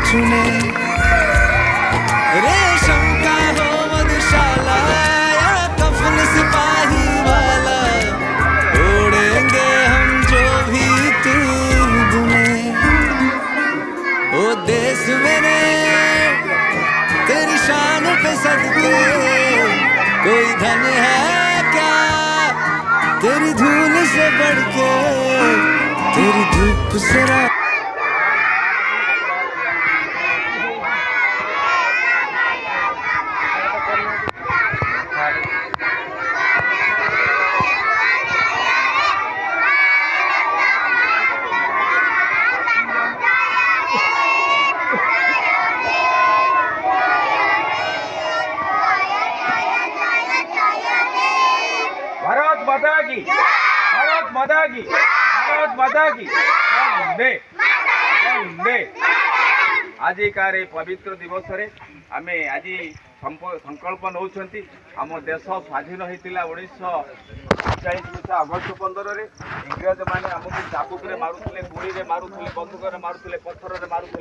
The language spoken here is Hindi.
चुने रेशम का हो मधुशाला या कफन सिपाही वाला, ओढ़ेंगे हम जो भी तू बुने। ओ देश मेरे तेरी शान पे सदके, कोई धन है क्या तेरी धूल से बढ़ के, तेरी धूप से भारत माता की, भारत माता की, भारत माता की वंदे वंदे। आजिकार पवित्र दिवस रे आमे आज संकल्प नौछंती आम देश स्वाधीन होता 1947 अगस्त 15 रे इंग्रेज माने आमको चाबुक रे मारुथिले, गुड़ी रे मारुथिले, बंदूक रे मारुथिले, पत्थर रे मारुथिले।